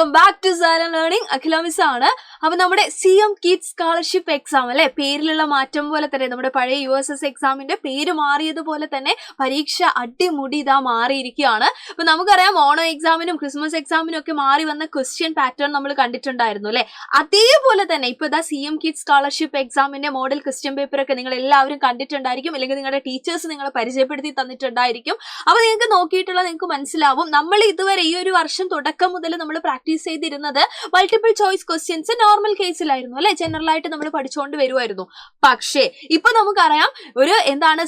Welcome back to Salan learning. Akhila miss ആണ്. അപ്പൊ നമ്മുടെ CM കിഡ്സ് സ്കോളർഷിപ്പ് എക്സാം അല്ലെ, പേരിലുള്ള മാറ്റം പോലെ തന്നെ നമ്മുടെ പഴയ USS എക്സാമിന്റെ പേര് മാറിയതുപോലെ തന്നെ പരീക്ഷ അടിമുടി ഇതാ മാറിയിരിക്കുകയാണ്. അപ്പൊ നമുക്കറിയാം ഓണം എക്സാമിനും ക്രിസ്മസ് എക്സാമിനും ഒക്കെ മാറി വന്ന ക്വസ്റ്റ്യൻ പാറ്റേൺ നമ്മൾ കണ്ടിട്ടുണ്ടായിരുന്നു അല്ലെ. അതേപോലെ തന്നെ ഇപ്പൊ ഇതാ CM കിഡ്സ് സ്കോളർഷിപ്പ് എക്സാമിന്റെ മോഡൽ ക്വസ്റ്റ്യൻ പേപ്പർ ഒക്കെ നിങ്ങൾ എല്ലാവരും കണ്ടിട്ടുണ്ടായിരിക്കും, അല്ലെങ്കിൽ നിങ്ങളുടെ ടീച്ചേഴ്സ് നിങ്ങളെ പരിചയപ്പെടുത്തി തന്നിട്ടുണ്ടായിരിക്കും. അപ്പൊ നിങ്ങൾക്ക് നോക്കിയിട്ടുള്ള നിങ്ങൾക്ക് മനസ്സിലാവും, നമ്മൾ ഇതുവരെ ഈ ഒരു വർഷം തുടക്കം മുതൽ നമ്മൾ പ്രാക്ടീസ് ചെയ്തിരുന്നത് മൾട്ടിപ്പിൾ ചോയ്സ് ക്വസ്റ്റ്യൻസ് നോർമൽ കേസിലായിരുന്നു അല്ലെ, ജനറൽ ആയിട്ട് നമ്മൾ പഠിച്ചുകൊണ്ട് വരുമായിരുന്നു. പക്ഷേ ഇപ്പൊ നമുക്കറിയാം ഒരു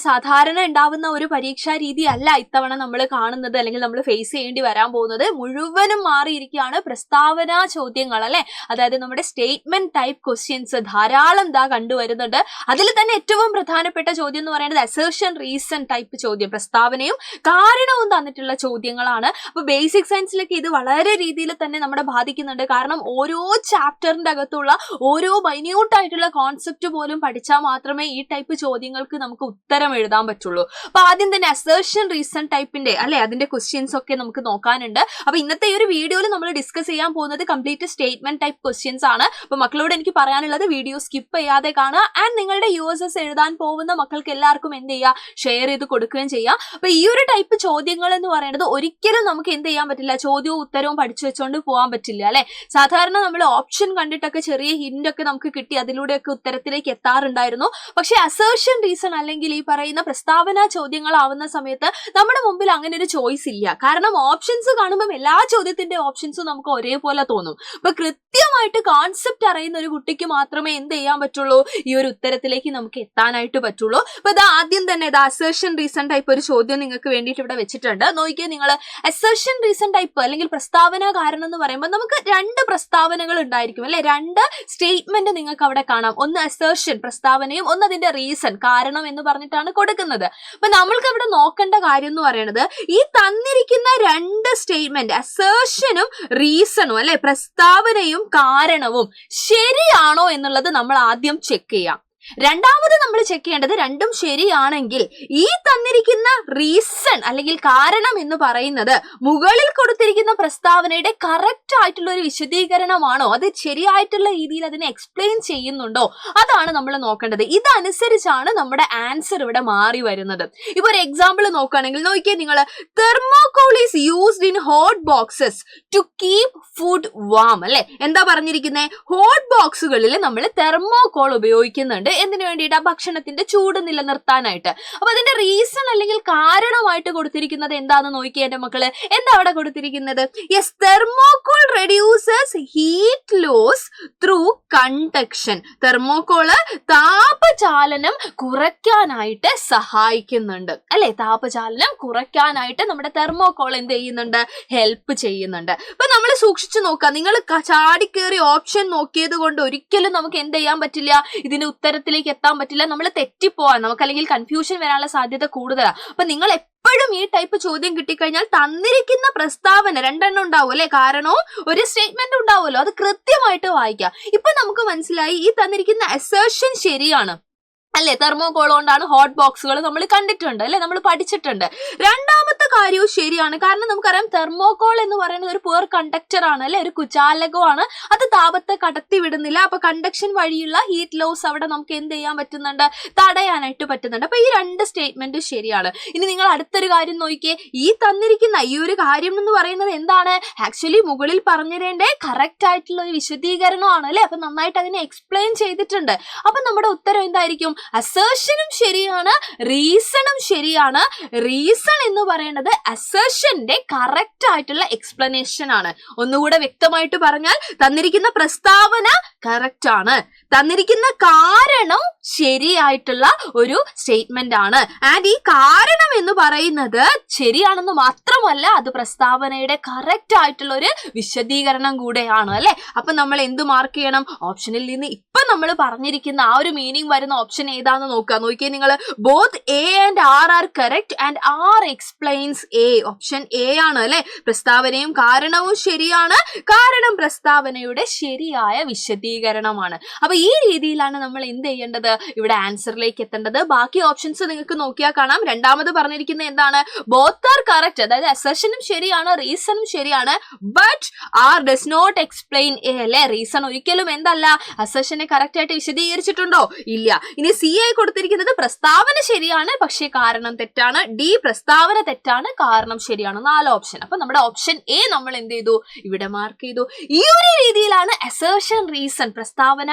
സാധാരണ ഉണ്ടാവുന്ന ഒരു പരീക്ഷാ രീതി അല്ല ഇത്തവണ നമ്മൾ കാണുന്നത്, അല്ലെങ്കിൽ നമ്മൾ ഫേസ് ചെയ്യേണ്ടി വരാൻ പോകുന്നത്. മുഴുവനും മാറിയിരിക്കുകയാണ്. പ്രസ്താവന ചോദ്യങ്ങൾ അല്ലെ, അതായത് നമ്മുടെ സ്റ്റേറ്റ്മെന്റ് ടൈപ്പ് ക്വസ്റ്റ്യൻസ് ധാരാളം കണ്ടുവരുന്നുണ്ട്. അതിൽ തന്നെ ഏറ്റവും പ്രധാനപ്പെട്ട ചോദ്യം എന്ന് പറയുന്നത് അസേർഷൻ റീസൺ ടൈപ്പ് ചോദ്യം, പ്രസ്താവനയും കാരണവും തന്നിട്ടുള്ള ചോദ്യങ്ങളാണ്. അപ്പൊ ബേസിക് സയൻസിലൊക്കെ ഇത് വളരെ രീതിയിൽ തന്നെ നമ്മളെ ബാധിക്കുന്നുണ്ട്. കാരണം ഓരോ ചാപ്റ്ററിന്റെ അകത്തുള്ള ഓരോ മൈന്യൂട്ട് ആയിട്ടുള്ള കോൺസെപ്റ്റ് പോലും പഠിച്ചാൽ മാത്രമേ ഈ ടൈപ്പ് ചോദ്യങ്ങൾക്ക് നമുക്ക് ഉത്തരം എഴുതാൻ പറ്റുള്ളൂ. അപ്പൊ ആദ്യം തന്നെ അസേർഷൻ റീസൺ ടൈപ്പിന്റെ അല്ലെ അതിന്റെ ക്വസ്റ്റ്യൻസ് ഒക്കെ നമുക്ക് നോക്കാനുണ്ട്. അപ്പൊ ഇന്നത്തെ ഈ ഒരു വീഡിയോയിൽ നമ്മൾ ഡിസ്കസ് ചെയ്യാൻ പോകുന്നത് കംപ്ലീറ്റ് സ്റ്റേറ്റ്മെന്റ് ടൈപ്പ് ക്വസ്റ്റ്യൻസ് ആണ്. അപ്പൊ മക്കളോട് എനിക്ക് പറയാനുള്ളത് വീഡിയോ സ്കിപ്പ് ചെയ്യാതെ കാണുക. ആൻഡ് നിങ്ങളുടെ USS എഴുതാൻ പോകുന്ന മക്കൾക്ക് എല്ലാവർക്കും എന്ത് ചെയ്യുക, ഷെയർ ചെയ്ത് കൊടുക്കുകയും ചെയ്യാം. അപ്പൊ ഈ ഒരു ടൈപ്പ് ചോദ്യങ്ങൾ എന്ന് പറയുന്നത് ഒരിക്കലും നമുക്ക് എന്ത് ചെയ്യാൻ പറ്റില്ല, ചോദ്യവും ഉത്തരവും പഠിച്ചു വെച്ചോണ്ട് പോകാൻ പറ്റില്ല അല്ലെ. സാധാരണ നമ്മൾ ഓപ്ഷൻ കണ്ടിട്ടൊക്കെ ചെറിയ ഹിന്റ് ഒക്കെ നമുക്ക് കിട്ടി അതിലൂടെയൊക്കെ ഉത്തരത്തിലേക്ക് എത്താറുണ്ടായിരുന്നു. പക്ഷെ അസേർഷൻ റീസൺ അല്ലെങ്കിൽ ഈ പറയുന്ന പ്രസ്താവന ചോദ്യങ്ങളാവുന്ന സമയത്ത് നമ്മുടെ മുമ്പിൽ അങ്ങനെ ഒരു ചോയ്സ് ഇല്ല. കാരണം ഓപ്ഷൻസ് കാണുമ്പോൾ എല്ലാ ചോദ്യത്തിന്റെ ഓപ്ഷൻസും നമുക്ക് ഒരേപോലെ തോന്നും. അപ്പൊ കൃത്യമായിട്ട് കോൺസെപ്റ്റ് അറിയുന്ന ഒരു കുട്ടിക്ക് മാത്രമേ എന്ത് ചെയ്യാൻ പറ്റുള്ളൂ, ഈ ഒരു ഉത്തരത്തിലേക്ക് നമുക്ക് എത്താനായിട്ട് പറ്റുള്ളൂ. അപ്പൊ ഇത് ആദ്യം തന്നെ അസേർഷൻ റീസൺ ടൈപ്പ് ഒരു ചോദ്യം നിങ്ങൾക്ക് വേണ്ടിയിട്ട് ഇവിടെ വെച്ചിട്ടുണ്ട്. നോക്കിയാൽ നിങ്ങൾ അസേർഷൻ റീസൺ ടൈപ്പ് അല്ലെങ്കിൽ പ്രസ്താവന കാരണം എന്ന് പറയുമ്പോൾ നമുക്ക് രണ്ട് പ്രസ്താവനകൾ ഉണ്ടായിരിക്കും അല്ലെ, രണ്ട് സ്റ്റേറ്റ്മെന്റ് നിങ്ങൾക്ക് അവിടെ കാണാം. ഒന്ന് അസേർഷൻ പ്രസ്താവനയും ഒന്ന് അതിന്റെ റീസൺ കാരണം എന്ന് പറഞ്ഞിട്ടാണ് കൊടുക്കുന്നത്. അപ്പൊ നമ്മൾക്ക് അവിടെ നോക്കേണ്ട കാര്യം എന്ന് പറയുന്നത് ഈ തന്നിരിക്കുന്ന രണ്ട് സ്റ്റേറ്റ്മെന്റ് അസേർഷനും റീസണും അല്ലെ, പ്രസ്താവനയും കാരണവും ശരിയാണോ എന്നുള്ളത് നമ്മൾ ആദ്യം ചെക്ക് ചെയ്യാം. രണ്ടാമത് നമ്മൾ ചെക്ക് ചെയ്യേണ്ടത് രണ്ടും ശരിയാണെങ്കിൽ ഈ തന്നിരിക്കുന്ന റീസൺ അല്ലെങ്കിൽ കാരണം എന്ന് പറയുന്നത് മുകളിൽ കൊടുത്തിരിക്കുന്ന പ്രസ്താവനയുടെ കറക്റ്റ് ആയിട്ടുള്ള ഒരു വിശദീകരണമാണോ, അത് ശരിയായിട്ടുള്ള രീതിയിൽ അതിനെ എക്സ്പ്ലെയിൻ ചെയ്യുന്നുണ്ടോ, അതാണ് നമ്മൾ നോക്കേണ്ടത്. ഇതനുസരിച്ചാണ് നമ്മുടെ ആൻസർ ഇവിടെ മാറി വരുന്നത്. ഇപ്പൊ ഒരു എക്സാമ്പിൾ നോക്കുകയാണെങ്കിൽ നോക്കിയേ നിങ്ങൾ, thermocol is used in hot boxes to keep food warm അല്ലെ. എന്താ പറഞ്ഞിരിക്കുന്നത്, ഹോട്ട് ബോക്സുകളിൽ നമ്മൾ തെർമോകോൾ ഉപയോഗിക്കുന്നുണ്ട് എന്തിനു വേണ്ടിയിട്ട്, ഭക്ഷണത്തിന്റെ ചൂട് നിലനിർത്താനായിട്ട്. അപ്പൊ അതിന്റെ റീസൺ അല്ലെങ്കിൽ കാരണമായിട്ട് കൊടുത്തിരിക്കുന്നത് എന്താന്ന് നോക്കിയ എന്റെ മക്കള്, എന്താ അവിടെ കൊടുത്തിരിക്കുന്നത്, yes, thermocol reduces heat loss through conduction. Thermocol താപചാലനം കുറയ്ക്കാനായിട്ട് സഹായിക്കുന്നുണ്ട് അല്ലെ, താപചാലനം കുറയ്ക്കാനായിട്ട് നമ്മുടെ തെർമോകോൾ എന്ത് ചെയ്യുന്നുണ്ട്, ഹെൽപ്പ് ചെയ്യുന്നുണ്ട്. അപ്പൊ നമ്മൾ സൂക്ഷിച്ചു നോക്കാം. നിങ്ങൾ ചാടിക്കേറി ഓപ്ഷൻ നോക്കിയത് കൊണ്ട് ഒരിക്കലും നമുക്ക് എന്ത് ചെയ്യാൻ പറ്റില്ല, ഇതിന്റെ ഉത്തരത്തിലേക്ക് എത്താൻ പറ്റില്ല. നമ്മൾ തെറ്റിപ്പോവാൻ നമുക്ക് അല്ലെങ്കിൽ കൺഫ്യൂഷൻ വരാനുള്ള സാധ്യത കൂടുതലാണ്. അപ്പൊ നിങ്ങൾ എപ്പോഴും ഈ ടൈപ്പ് ചോദ്യം കിട്ടിക്കഴിഞ്ഞാൽ തന്നിരിക്കുന്ന പ്രസ്താവന രണ്ടെണ്ണം ഉണ്ടാവും അല്ലെ, കാരണവും ഒരു സ്റ്റേറ്റ്മെന്റ് ഉണ്ടാവുമല്ലോ, അത് കൃത്യമായിട്ട് വായിക്കാം. ഇപ്പൊ നമുക്ക് മനസ്സിലായി ഈ തന്നിരിക്കുന്ന അസേർഷൻ ശരിയാണ് അല്ലെ, തെർമോകോൾ കൊണ്ടാണ് ഹോട്ട് ബോക്സുകൾ നമ്മൾ കണ്ടിട്ടുണ്ട് അല്ലെ, നമ്മൾ പഠിച്ചിട്ടുണ്ട്. രണ്ടാമത്തെ കാര്യവും ശരിയാണ്. കാരണം നമുക്കറിയാം തെർമോകോൾ എന്ന് പറയുന്നത് ഒരു പുവർ കണ്ടക്ടർ ആണ് അല്ലെ, ഒരു കുചാലകമാണ്. അത് താപത്തെ കടത്തി വിടുന്നില്ല. അപ്പൊ കണ്ടക്ഷൻ വഴിയുള്ള ഹീറ്റ് ലോസ് അവിടെ നമുക്ക് എന്ത് ചെയ്യാൻ പറ്റുന്നുണ്ട്, തടയാനായിട്ട് പറ്റുന്നുണ്ട്. അപ്പൊ ഈ രണ്ട് സ്റ്റേറ്റ്മെന്റ് ശരിയാണ്. ഇനി നിങ്ങൾ അടുത്തൊരു കാര്യം നോക്കിയേ, ഈ തന്നിരിക്കുന്ന ഈ ഒരു കാര്യം എന്ന് പറയുന്നത് എന്താണ്, ആക്ച്വലി മുകളിൽ പറഞ്ഞിരേണ്ട കറക്റ്റ് ആയിട്ടുള്ള ഒരു വിശദീകരണമാണ് അല്ലെ. അപ്പൊ നന്നായിട്ട് അതിനെ എക്സ്പ്ലെയിൻ ചെയ്തിട്ടുണ്ട്. അപ്പൊ നമ്മുടെ ഉത്തരം എന്തായിരിക്കും, അസേർഷനും ശരിയാണ്, റീസണും ശരിയാണ്. റീസൺ എന്ന് പറയുന്നത് അസേർഷന്റെ കറക്റ്റ് ആയിട്ടുള്ള എക്സ്പ്ലനേഷൻ ആണ്. ഒന്നുകൂടെ വ്യക്തമായിട്ട് പറഞ്ഞാൽ തന്നിരിക്കുന്ന പ്രസ്താവന കറക്റ്റ് ആണ്, തന്നിരിക്കുന്ന കാരണം ശരിയായിട്ടുള്ള ഒരു സ്റ്റേറ്റ്മെന്റ് ആണ്. ആൻഡ് ഈ കാരണം എന്ന് പറയുന്നത് ശരിയാണെന്ന് മാത്രമല്ല, അത് പ്രസ്താവനയുടെ കറക്റ്റ് ആയിട്ടുള്ള ഒരു വിശദീകരണം കൂടെയാണ് അല്ലെ. അപ്പൊ നമ്മൾ എന്ത് മാർക്ക് ചെയ്യണം, ഓപ്ഷനിൽ നിന്ന് ഇപ്പൊ നമ്മൾ പറഞ്ഞിരിക്കുന്ന ആ ഒരു മീനിങ് വരുന്ന ഓപ്ഷൻ ഏതാന്ന് നോക്കുക. നോക്കിയേ നിങ്ങൾ, both A and R are correct and R explain explains A. Option A ആണ് അല്ലെ. പ്രസ്താവനയും കാരണവും ശരിയാണ്. കാരണം പ്രസ്താവനയുടെ ശരിയായ വിശദീകരണമാണ്. അപ്പൊ ഈ രീതിയിലാണ് നമ്മൾ എന്ത് ചെയ്യേണ്ടത്, ഇവിടെ ആൻസറിലേക്ക് എത്തേണ്ടത്. ബാക്കി ഓപ്ഷൻസ് നിങ്ങൾക്ക് നോക്കിയാൽ കാണാം. രണ്ടാമത് പറഞ്ഞിരിക്കുന്നത് എന്താണ്, ബോത്ത് ആർ കറക്റ്റ്, അതായത് അസർഷനും ശരിയാണ്, റീസണും ശരിയാണ്. But R does not explain A അല്ലെ. റീസൺ ഒരിക്കലും എന്തല്ല, അസർഷനെ കറക്റ്റ് ആയിട്ട് വിശദീകരിച്ചിട്ടുണ്ടോ, ഇല്ല. ഇനി സി ആയി കൊടുത്തിരിക്കുന്നത് പ്രസ്താവന ശരിയാണ് പക്ഷേ കാരണം തെറ്റാണ്. ഡി പ്രസ്താവന തെറ്റാണ്, കാരണം ശരിയാണ്. 4 ഓപ്ഷൻ. അപ്പൊ നമ്മുടെ ഓപ്ഷൻ എ നമ്മൾ എന്ത് ചെയ്തു, ഇവിടെ മാർക്ക് ചെയ്തു. ഈ ഒരു രീതിയിലാണ് അസർഷൻ, റീസൺ, പ്രസ്താവന,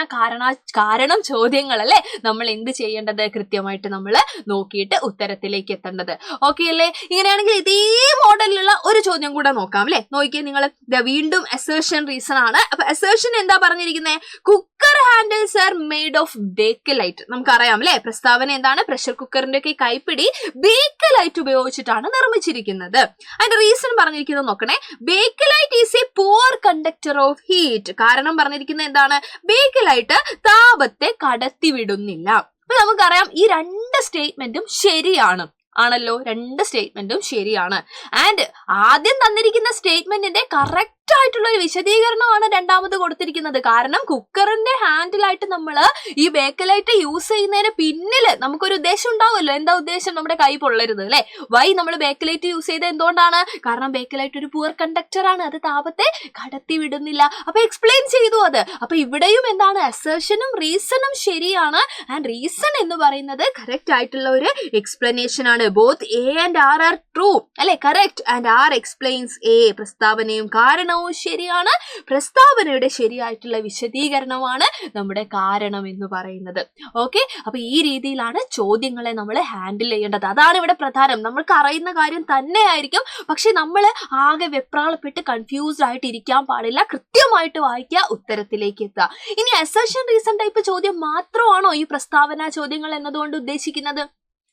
കാരണം ചോദ്യങ്ങൾ അല്ലെ നമ്മൾ എന്ത് ചെയ്യേണ്ടത്, കൃത്യമായിട്ട് നമ്മൾ നോക്കിയിട്ട് ഉത്തരത്തിലേക്ക് എത്തേണ്ടത്. ഓക്കെ അല്ലേ. ഇങ്ങനെയാണെങ്കിൽ ഇതേ മോഡലിലുള്ള ഒരു ചോദ്യം കൂടെ നോക്കാം അല്ലെ. നോക്കിയേ നിങ്ങൾ, വീണ്ടും അസർഷൻ, റീസൺ ആണ്. അപ്പൊ അസർഷൻ എന്താ പറഞ്ഞിരിക്കുന്നത്, cooker handles are made of Bakelite. നമുക്കറിയാം അല്ലെ. പ്രസ്താവന എന്താണ്, പ്രഷർ കുക്കറിന്റെ ഒക്കെ കൈപ്പിടി ബേക്കലൈറ്റ് ഉപയോഗിച്ചിട്ടാണ് നിർമ്മിച്ചിരിക്കുന്നത്. അതിന്റെ റീസൺ പറഞ്ഞിരിക്കുന്നത് നോക്കണേ, Bakelite is A poor conductor of heat. കാരണം പറഞ്ഞിരിക്കുന്നത് എന്താണ്, ബേക്കലൈറ്റ് താപത്തെ കടത്തിവിടുന്നില്ല. അപ്പൊ നമുക്കറിയാം ഈ 2 സ്റ്റേറ്റ്മെന്റും ശരിയാണ്, ആണല്ലോ. 2 സ്റ്റേറ്റ്മെന്റും ശരിയാണ്. ആൻഡ് ആദ്യം തന്നിരിക്കുന്ന സ്റ്റേറ്റ്മെന്റിന്റെ കറക്റ്റ് ആയിട്ടുള്ള ഒരു വിശദീകരണമാണ് രണ്ടാമത് കൊടുത്തിരിക്കുന്നത്. കാരണം കുക്കറിന്റെ ഹാൻഡിലായിട്ട് നമ്മൾ ഈ ബേക്കലൈറ്റ് യൂസ് ചെയ്യുന്നതിന് പിന്നിൽ നമുക്കൊരു ഉദ്ദേശം ഉണ്ടാവുമല്ലോ. എന്താ ഉദ്ദേശം, നമ്മുടെ കൈ പൊള്ളരുത് അല്ലെ. വൈ നമ്മൾ ബേക്കലൈറ്റ് യൂസ് ചെയ്ത് എന്തുകൊണ്ടാണ്, കാരണം ബേക്കലൈറ്റ് ഒരു പുവർ കണ്ടക്ടർ ആണ്, അത് താപത്തെ കടത്തി വിടുന്നില്ല. അപ്പൊ എക്സ്പ്ലെയിൻ ചെയ്തു അത്. അപ്പൊ ഇവിടെയും എന്താണ്, അസർഷനും റീസണും ശരിയാണ്. ആൻഡ് റീസൺ എന്ന് പറയുന്നത് കറക്റ്റ് ആയിട്ടുള്ള ഒരു എക്സ്പ്ലനേഷൻ ആണ്. Both A and R R true അല്ലെ, correct. And R explains A. പ്രസ്താവനയും കാരണവും ശരിയാണ്. പ്രസ്താവനയുടെ ശരിയായിട്ടുള്ള വിശദീകരണമാണ് നമ്മുടെ കാരണം എന്ന് പറയുന്നത്. ഓക്കെ. അപ്പൊ ഈ രീതിയിലാണ് ചോദ്യങ്ങളെ നമ്മൾ ഹാൻഡിൽ ചെയ്യേണ്ടത്. അതാണ് ഇവിടെ പ്രധാനം. നമ്മൾക്ക് അറിയുന്ന കാര്യം തന്നെ ആയിരിക്കും, പക്ഷെ നമ്മൾ ആകെ വെപ്രാളപ്പെട്ട് കൺഫ്യൂസ്ഡ് ആയിട്ട് ഇരിക്കാൻ പാടില്ല. കൃത്യമായിട്ട് വായിക്കുക, ഉത്തരത്തിലേക്ക് എത്തുക. ഇനി അസർഷൻ, റീസൺ ടൈപ്പ് ചോദ്യം മാത്രമാണോ ഈ പ്രസ്താവന ചോദ്യങ്ങൾ എന്നതുകൊണ്ട് ഉദ്ദേശിക്കുന്നത്?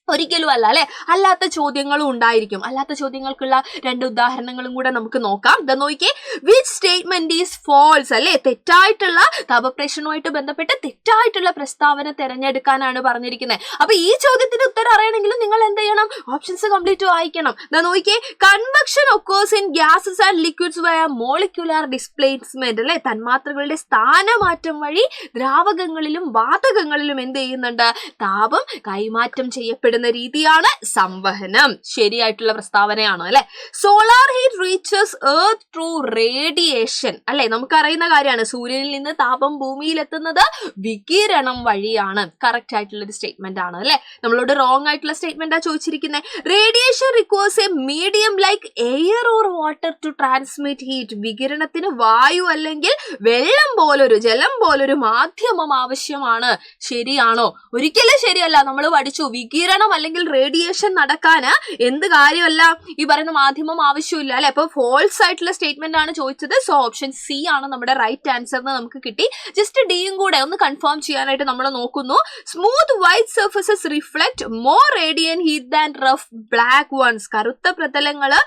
ഒരിക്കലും അല്ല അല്ലെ. അല്ലാത്ത ചോദ്യങ്ങളും ഉണ്ടായിരിക്കും. അല്ലാത്ത ചോദ്യങ്ങൾക്കുള്ള 2 ഉദാഹരണങ്ങളും കൂടെ നമുക്ക് നോക്കാം. ഇത് നോക്കിയേ, വിച്ച് സ്റ്റേറ്റ്മെന്റ് ഈസ് ഫോൾസ് അല്ലെ. തെറ്റായിട്ടുള്ള താപപ്രേഷണവുമായിട്ട് ബന്ധപ്പെട്ട് തെറ്റായിട്ടുള്ള പ്രസ്താവന തിരഞ്ഞെടുക്കാനാണ് പറഞ്ഞിരിക്കുന്നത്. അപ്പൊ ഈ ചോദ്യത്തിന് ഉത്തരം അറിയണമെങ്കിലും നിങ്ങൾ എന്ത് ചെയ്യണം, ഓപ്ഷൻസ് കംപ്ലീറ്റ് വായിക്കണം. ഇതാ നോക്കിയേ, convection occurs in gases and liquids വയ മോളിക്യുലർ ഡിസ്പ്ലേസ്മെന്റ് അല്ലെ. തന്മാത്രകളുടെ സ്ഥാനമാറ്റം വഴി ദ്രാവകങ്ങളിലും വാതകങ്ങളിലും എന്ത് ചെയ്യുന്നുണ്ട്, താപം കൈമാറ്റം ചെയ്യപ്പെടുന്ന രീതിയാണ് സംവഹനം. ശരിയായിട്ടുള്ള പ്രസ്താവനയാണ് അല്ലെ. Solar heat reaches earth through radiation അല്ലെ. നമുക്കറിയുന്ന കാര്യമാണ്, സൂര്യനിൽ നിന്ന് താപം ഭൂമിയിൽ എത്തുന്നത് വികിരണം വഴിയാണ്. കറക്റ്റ് ആയിട്ടുള്ള ഒരു സ്റ്റേറ്റ്മെന്റ് ആണ് അല്ലെ. നമ്മളോട് റോങ് ആയിട്ടുള്ള സ്റ്റേറ്റ്മെന്റാ ചോദിച്ചിരിക്കുന്നത്. Radiation requires a medium like air or water to transmit heat. വികിരണത്തിന് വായു അല്ലെങ്കിൽ വെള്ളം പോലൊരു, ജലം പോലൊരു മാധ്യമം ആവശ്യമാണ്. ശരിയാണോ? ഒരിക്കലും ശരിയല്ല. നമ്മൾ പഠിച്ചു, വികിരണം അല്ലെങ്കിൽ റേഡിയേഷൻ നടക്കാന് എന്ത് കാര്യമല്ല, ഈ പറയുന്ന മാധ്യമം ആവശ്യമില്ല അല്ലെ. അപ്പൊ ഫോൾസ് ആയിട്ടുള്ള സ്റ്റേറ്റ്മെന്റ് ആണ് ചോദിച്ചത്. സോ ഓപ്ഷൻ സി ആണ് നമ്മുടെ റൈറ്റ് ആൻസർ എന്ന് നമുക്ക് കിട്ടി. ജസ്റ്റ് ഡിയും കൂടെ ഒന്ന് കൺഫേം ചെയ്യാനായിട്ട് നമ്മൾ നോക്കുന്നു. Smooth white surfaces reflect more radiant heat than rough black ones. കറുത്ത പ്രതലങ്ങള്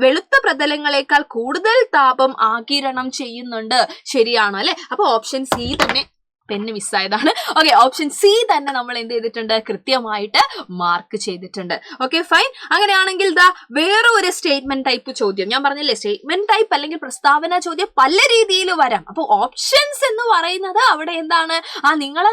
വെളുത്ത പ്രതലങ്ങളെക്കാൾ കൂടുതൽ താപം ആഗിരണം ചെയ്യുന്നുണ്ട്. ശരിയാണ് അല്ലെ. അപ്പൊ ഓപ്ഷൻ സി തന്നെ, പെന്ന് മിസ്സായതാണ്. ഓക്കെ, ഓപ്ഷൻ സി തന്നെ നമ്മൾ എന്ത് ചെയ്തിട്ടുണ്ട്, കൃത്യമായിട്ട് മാർക്ക് ചെയ്തിട്ടുണ്ട്. Okay fine. അങ്ങനെയാണെങ്കിൽ ദാ വേറെ ഒരു സ്റ്റേറ്റ്മെന്റ് ടൈപ്പ് ചോദ്യം. ഞാൻ പറഞ്ഞില്ലേ, സ്റ്റേറ്റ്മെന്റ് ടൈപ്പ് അല്ലെങ്കിൽ പ്രസ്താവന ചോദ്യം പല രീതിയിൽ വരാം. അപ്പൊ ഓപ്ഷൻസ് എന്ന് പറയുന്നത് അവിടെ എന്താണ്,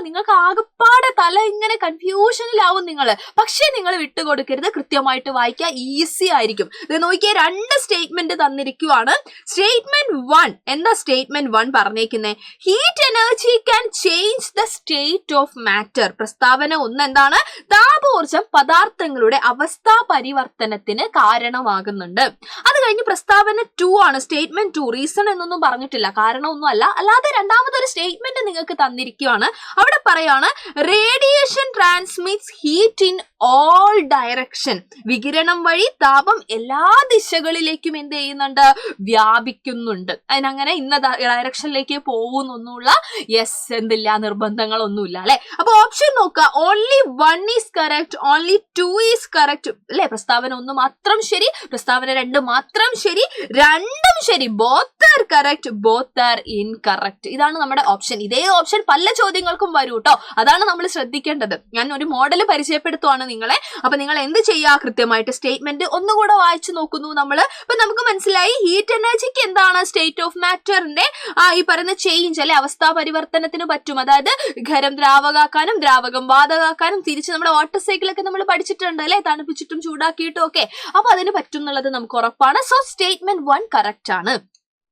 നിങ്ങൾക്ക് ആകെപ്പാടെ തല ഇങ്ങനെ കൺഫ്യൂഷനിലാവും നിങ്ങൾ. പക്ഷെ നിങ്ങൾ വിട്ടുകൊടുക്കരുത്, കൃത്യമായിട്ട് വായിക്കുക, ഈസി ആയിരിക്കും. ഇത് നോക്കിയാൽ 2 സ്റ്റേറ്റ്മെന്റ് തന്നിരിക്കുവാണ്. സ്റ്റേറ്റ്മെന്റ് 1 എന്താ സ്റ്റേറ്റ്മെന്റ് 1 പറഞ്ഞേക്കുന്നത്, heat energy can change the state of matter. പ്രസ്താവന 1 എന്താണ്, താപോർജം പദാർത്ഥങ്ങളുടെ അവസ്ഥാ പരിവർത്തനത്തിന് കാരണമാകുന്നുണ്ട്. അത് കഴിഞ്ഞ് പ്രസ്താവന 2 ആണ്, സ്റ്റേറ്റ്മെന്റ് 2. റീസൺ എന്നൊന്നും പറഞ്ഞിട്ടില്ല, കാരണമൊന്നും അല്ല. അല്ലാതെ രണ്ടാമതൊരു സ്റ്റേറ്റ്മെന്റ് നിങ്ങൾക്ക് തന്നിരിക്കുകയാണ്. അവിടെ പറയാണ്, radiation transmits heat in all direction. വികിരണം വഴി താപം എല്ലാ ദിശകളിലേക്കും എന്ത് ചെയ്യുന്നുണ്ട്, വ്യാപിക്കുന്നുണ്ട്. അതിനങ്ങനെ ഇന്ന ഡയറക്ഷനിലേക്ക് പോകുന്നൊന്നുള്ള യെസ് എന്തില്ല, നിർബന്ധങ്ങളൊന്നുമില്ല അല്ലെ. അപ്പൊ ഓപ്ഷൻ നോക്കുക, only 1 is correct, only 2 is correct അല്ലെ. പ്രസ്താവന 1 മാത്രം ശരി, പ്രസ്താവന 2 മാത്രം ശരി, രണ്ടും ശരി. Both are correct, both are incorrect. ഇതാണ് നമ്മുടെ ഓപ്ഷൻ. ഇതേ ഓപ്ഷൻ പല ചോദ്യങ്ങൾക്കും വരൂ കേട്ടോ. അതാണ് നമ്മൾ ശ്രദ്ധിക്കേണ്ടത്. ഞാൻ ഒരു മോഡൽ പരിചയപ്പെടുത്തുവാണ് നിങ്ങളെ. അപ്പൊ നിങ്ങൾ എന്ത് ചെയ്യുക, കൃത്യമായിട്ട് സ്റ്റേറ്റ്മെന്റ് ഒന്നുകൂടെ വായിച്ചു നോക്കുന്നു നമ്മള്. അപ്പൊ നമുക്ക് മനസ്സിലായി ഹീറ്റ് എനർജിക്ക് എന്താണ് സ്റ്റേറ്റ് ഓഫ് മാറ്ററിന്റെ ഈ പറയുന്ന ചേഞ്ച് അല്ലെ, അവസ്ഥാ പരിവർത്തനത്തിന് പറ്റും. അതായത് ഖരം ദ്രാവകാക്കാനും ദ്രാവകം വാതകാക്കാനും, തിരിച്ച് നമ്മുടെ വാട്ടർ സൈക്കിളൊക്കെ നമ്മൾ പഠിച്ചിട്ടുണ്ട് അല്ലെ, തണുപ്പിച്ചിട്ടും ചൂടാക്കിയിട്ടും ഒക്കെ. അപ്പൊ അതിന് പറ്റും എന്നുള്ളത് നമുക്ക് ഉറപ്പാണ്. സോ സ്റ്റേറ്റ്മെന്റ് 1 കറക്റ്റ് ആണ്.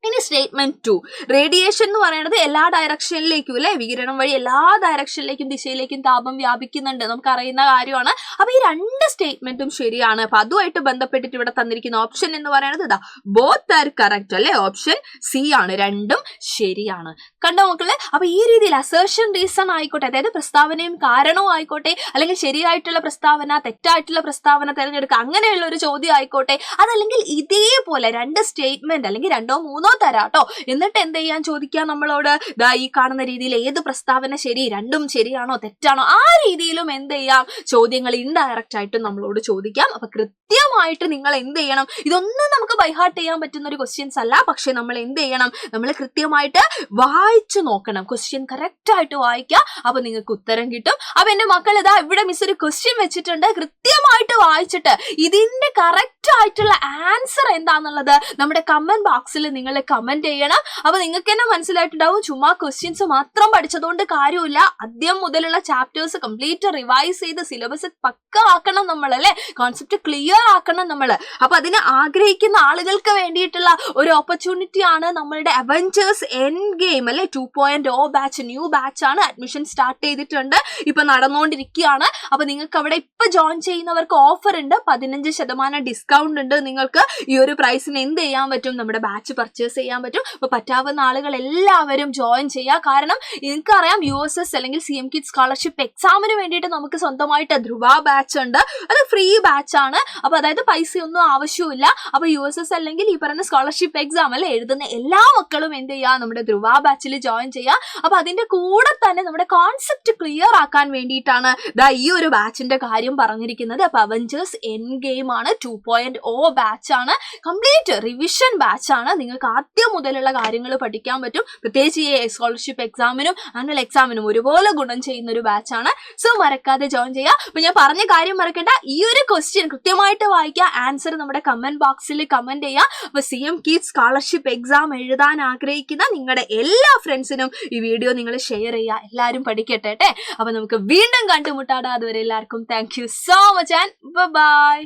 ഇനി സ്റ്റേറ്റ്മെന്റ് 2, റേഡിയേഷൻ എന്ന് പറയുന്നത് എല്ലാ ഡയറക്ഷനിലേക്കും അല്ലെ, വികിരണം വഴി എല്ലാ ഡയറക്ഷനിലേക്കും ദിശയിലേക്കും താപം വ്യാപിക്കുന്നുണ്ട്, നമുക്ക് അറിയുന്ന കാര്യമാണ്. അപ്പൊ ഈ 2 സ്റ്റേറ്റ്മെന്റും ശരിയാണ്. അപ്പൊ അതുമായിട്ട് ബന്ധപ്പെട്ടിട്ട് ഇവിടെ തന്നിരിക്കുന്ന ഓപ്ഷൻ എന്ന് പറയുന്നത് ഇതാ, ബോത്ത് ആർ കറക്റ്റ് അല്ലെ, ഓപ്ഷൻ സി ആണ്, രണ്ടും ശരിയാണ്. കണ്ടോ മക്കള്. അപ്പൊ ഈ രീതിയിൽ അസേർഷൻ റീസൺ ആയിക്കോട്ടെ, അതായത് പ്രസ്താവനയും കാരണവും ആയിക്കോട്ടെ, അല്ലെങ്കിൽ ശരിയായിട്ടുള്ള പ്രസ്താവന തെറ്റായിട്ടുള്ള പ്രസ്താവന തിരഞ്ഞെടുക്കുക, അങ്ങനെയുള്ള ഒരു ചോദ്യം ആയിക്കോട്ടെ, അതല്ലെങ്കിൽ ഇതേപോലെ 2 സ്റ്റേറ്റ്മെന്റ് അല്ലെങ്കിൽ 2 3 തരാട്ടോ. എന്നിട്ട് എന്ത് ചെയ്യാൻ ചോദിക്കാം നമ്മളോട്, ദാ ഈ കാണുന്ന രീതിയിൽ ഏത് പ്രസ്താവന ശരി, രണ്ടും ശരിയാണോ തെറ്റാണോ, ആ രീതിയിലും എന്ത് ചെയ്യാം, ചോദ്യങ്ങൾ ഇൻഡയറക്റ്റ് ആയിട്ട് നമ്മളോട് ചോദിക്കാം. അപ്പൊ കൃത്യമായിട്ട് നിങ്ങൾ എന്ത് ചെയ്യണം, ഇതൊന്നും നമുക്ക് ബൈഹാർട്ട് ചെയ്യാൻ പറ്റുന്ന ഒരു ക്വസ്റ്റ്യൻസ് അല്ല. പക്ഷെ നമ്മൾ എന്ത് ചെയ്യണം, നമ്മൾ കൃത്യമായിട്ട് വായിച്ചു നോക്കണം, ക്വസ്റ്റ്യൻ കറക്റ്റ് ആയിട്ട് വായിക്കുക. അപ്പൊ നിങ്ങൾക്ക് ഉത്തരം കിട്ടും. അപ്പൊ എന്റെ മക്കൾ ഇതാ ഇവിടെ മിസ് ഒരു ക്വസ്റ്റ്യൻ വെച്ചിട്ടുണ്ട്, കൃത്യമായിട്ട് വായിച്ചിട്ട് ഇതിന്റെ കറക്റ്റ് ആയിട്ടുള്ള ആൻസർ എന്താന്നുള്ളത് നമ്മുടെ കമന്റ് ബോക്സിൽ നിങ്ങൾ കമന്റ് ചെയ്യണം. അപ്പൊ നിങ്ങൾക്ക് തന്നെ മനസ്സിലായിട്ടുണ്ടാവും, ചുമ്മാ ക്വസ്റ്റ്യൻസ് മാത്രം പഠിച്ചതുകൊണ്ട് കാര്യമില്ല. ആദ്യം മുതലുള്ള ചാപ്റ്റേഴ്സ് കംപ്ലീറ്റ് റിവൈസ് ചെയ്ത് സിലബസ് പക്ക ആക്കണം നമ്മൾ അല്ലെ, കോൺസെപ്റ്റ് ക്ലിയർ ആക്കണം നമ്മൾ. അപ്പൊ അതിന് ആഗ്രഹിക്കുന്ന ആളുകൾക്ക് വേണ്ടിയിട്ടുള്ള ഒരു ഓപ്പർച്യൂണിറ്റി ആണ് നമ്മളുടെ അവഞ്ചേഴ്സ് എൻഡ് ഗെയിം അല്ലെ, 2.0 ബാച്ച്, ന്യൂ ബാച്ച് ആണ്. അഡ്മിഷൻ സ്റ്റാർട്ട് ചെയ്തിട്ടുണ്ട്, ഇപ്പൊ നടന്നുകൊണ്ടിരിക്കുകയാണ്. അപ്പൊ നിങ്ങൾക്ക് അവിടെ ഇപ്പൊ ജോയിൻ ചെയ്യുന്നവർക്ക് ഓഫർ ഉണ്ട്, 15% ഡിസ്കൗണ്ട് ഉണ്ട്. നിങ്ങൾക്ക് ഈ ഒരു പ്രൈസിന് എന്ത് ചെയ്യാൻ പറ്റും, നമ്മുടെ ബാച്ച് പർച്ചേസ് ചെയ്യാൻ പറ്റും. അപ്പൊ പറ്റാവുന്ന ആളുകൾ എല്ലാവരും ജോയിൻ ചെയ്യുക. കാരണം നിങ്ങൾക്കറിയാം USS അല്ലെങ്കിൽ CM കിഡ്സ് സ്കോളർഷിപ്പ് എക്സാമിന് വേണ്ടിയിട്ട് നമുക്ക് സ്വന്തമായിട്ട് ധ്രുവ ബാച്ച് ഉണ്ട്, അത് ഫ്രീ ബാച്ച് ആണ്. അപ്പൊ അതായത് പൈസ ഒന്നും ആവശ്യമില്ല. അപ്പൊ USS അല്ലെങ്കിൽ ഈ പറയുന്ന സ്കോളർഷിപ്പ് എക്സാം അല്ലെ എഴുതുന്ന എല്ലാ മക്കളും എന്ത് ചെയ്യുക, നമ്മുടെ ധ്രുവ ബാച്ചിൽ ജോയിൻ ചെയ്യുക. അപ്പൊ അതിന്റെ കൂടെ തന്നെ നമ്മുടെ കോൺസെപ്റ്റ് ക്ലിയർ ആക്കാൻ വേണ്ടിയിട്ടാണ് ഈ ഒരു ബാച്ചിന്റെ കാര്യം പറഞ്ഞിരിക്കുന്നത്. അപ്പൊ അവഞ്ചേഴ്സ് എൻഡ് ഗെയിം ആണ്, 2.0 ബാച്ച് ആണ്, കംപ്ലീറ്റ് റിവിഷൻ ബാച്ച് ആണ്. നിങ്ങൾക്ക് ആദ്യം മുതലുള്ള കാര്യങ്ങൾ പഠിക്കാൻ പറ്റും. പ്രത്യേകിച്ച് ഈ സ്കോളർഷിപ്പ് എക്സാമിനും ആനുവൽ എക്സാമിനും ഒരുപോലെ ഗുണം ചെയ്യുന്ന ഒരു ബാച്ചാണ്. സോ മറക്കാതെ ജോയിൻ ചെയ്യുക. അപ്പൊ ഞാൻ പറഞ്ഞ കാര്യം മറക്കണ്ട, ഈ ഒരു ക്വസ്റ്റ്യൻ കൃത്യമായിട്ട് വായിക്കുക, ആൻസർ നമ്മുടെ കമന്റ് ബോക്സിൽ കമന്റ് ചെയ്യുക. അപ്പൊ CM കിഡ്സ് സ്കോളർഷിപ്പ് എക്സാം എഴുതാൻ ആഗ്രഹിക്കുന്ന നിങ്ങളുടെ എല്ലാ ഫ്രണ്ട്സിനും ഈ വീഡിയോ നിങ്ങൾ ഷെയർ ചെയ്യുക. എല്ലാവരും പഠിക്കട്ടെ. അപ്പൊ നമുക്ക് വീണ്ടും കണ്ടുമുട്ടാടാ. അതുവരെ എല്ലാവർക്കും thank you so much and by.